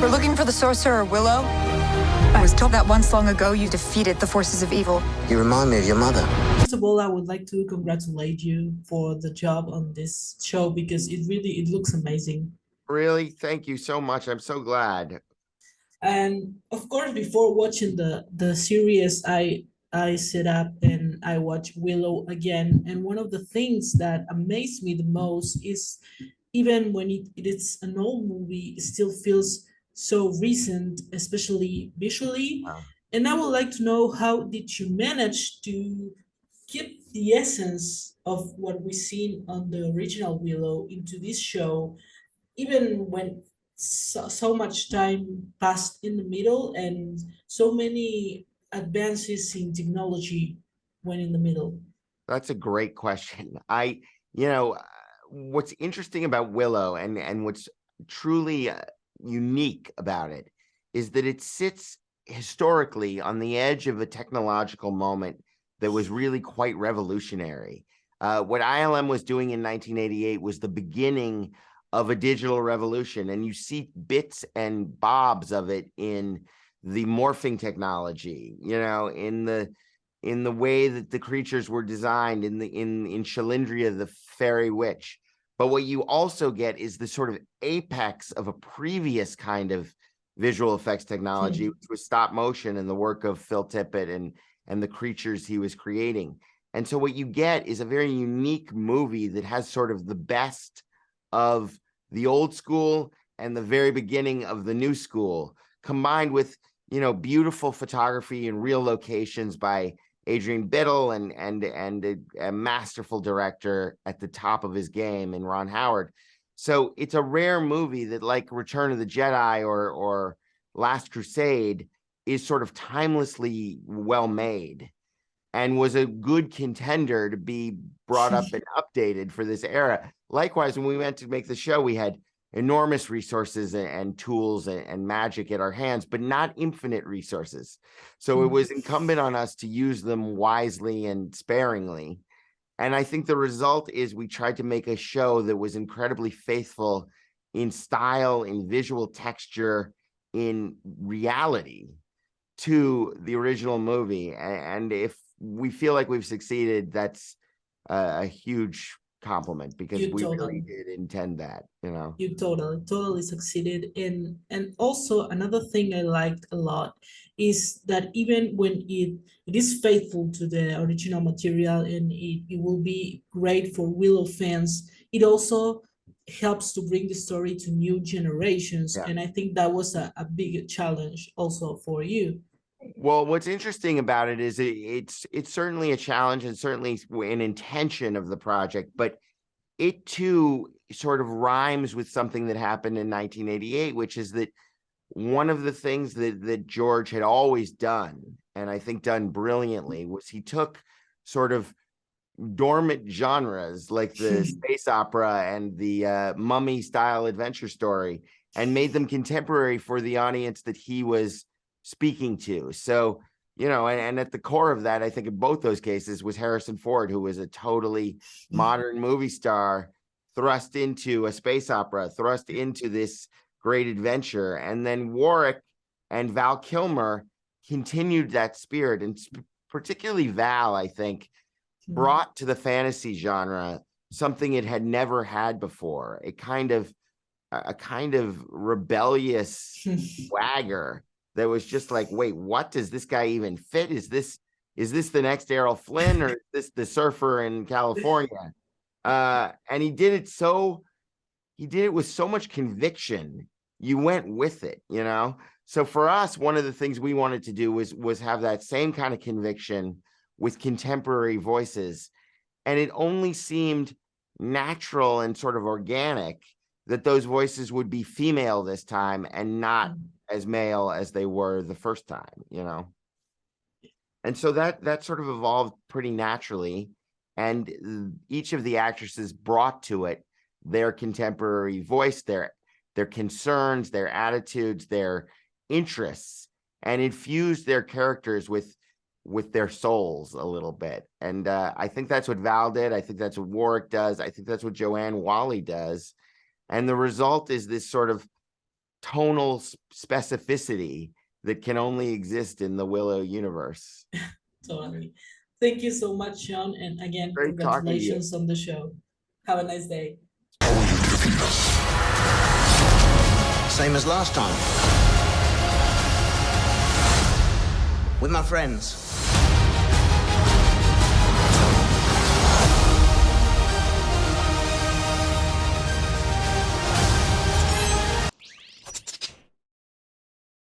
We're looking for the sorcerer, Willow. I was told that once long ago you defeated the forces of evil. You remind me of your mother. First of all, I would like to congratulate you for the job on this show because it looks amazing. Really? Thank you so much. I'm so glad. And of course, before watching the series, I sit up and I watch Willow again. And one of the things that amazed me the most is even when it is an old movie, it still feels so recent, especially visually. Wow. And I would like to know, how did you manage to keep the essence of what we seen on the original Willow into this show, even when so much time passed in the middle and so many advances in technology went in the middle? That's a great question. What's interesting about Willow and what's truly unique about it is that it sits historically on the edge of a technological moment that was really quite revolutionary. What ILM was doing in 1988 was the beginning of a digital revolution, and you see bits and bobs of it in the morphing technology, in the way that the creatures were designed in Shalindria, the fairy witch. But what you also get is the sort of apex of a previous kind of visual effects technology, which was stop motion and the work of Phil Tippett and the creatures he was creating. And so what you get is a very unique movie that has sort of the best of the old school and the very beginning of the new school, combined with, beautiful photography and real locations by Adrian Biddle and a masterful director at the top of his game in Ron Howard. So it's a rare movie that, like Return of the Jedi or Last Crusade, is sort of timelessly well made and was a good contender to be brought up and updated for this era. Likewise, when we went to make the show, we had enormous resources and tools and magic at our hands, but not infinite resources. So it was incumbent on us to use them wisely and sparingly. And I think the result is we tried to make a show that was incredibly faithful in style, in visual texture, in reality to the original movie. And if we feel like we've succeeded, that's a huge compliment, because we really did intend that. You totally succeeded. And also another thing I liked a lot is that even when it is faithful to the original material and it will be great for Willow fans, it also helps to bring the story to new generations. Yeah. And I think that was a big challenge also for you. Well, what's interesting about it is it's certainly a challenge and certainly an intention of the project, but it too sort of rhymes with something that happened in 1988, which is that one of the things that George had always done, and I think done brilliantly, was he took sort of dormant genres like the space opera and the mummy style adventure story and made them contemporary for the audience that he was speaking to. So, and at the core of that, I think in both those cases was Harrison Ford, who was a totally modern movie star thrust into a space opera, thrust into this great adventure. And then Warwick and Val Kilmer continued that spirit, and particularly Val, I think, brought to the fantasy genre something it had never had before, a kind of rebellious swagger that was just like, wait, what does this guy even fit? Is this the next Errol Flynn, or is this the surfer in California? And he did it with so much conviction. You went with it, So for us, one of the things we wanted to do was have that same kind of conviction with contemporary voices. And it only seemed natural and sort of organic that those voices would be female this time and not as male as they were the first time, And so that sort of evolved pretty naturally. And each of the actresses brought to it their contemporary voice, their concerns, their attitudes, their interests, and infused their characters with their souls a little bit. And I think that's what Val did. I think that's what Warwick does. I think that's what Joanne Whalley does. And the result is this sort of tonal specificity that can only exist in the Willow universe. Totally. Thank you so much, Sean. And again, Great talking to you. congratulations on the show. Have a nice day. Same as last time. With my friends.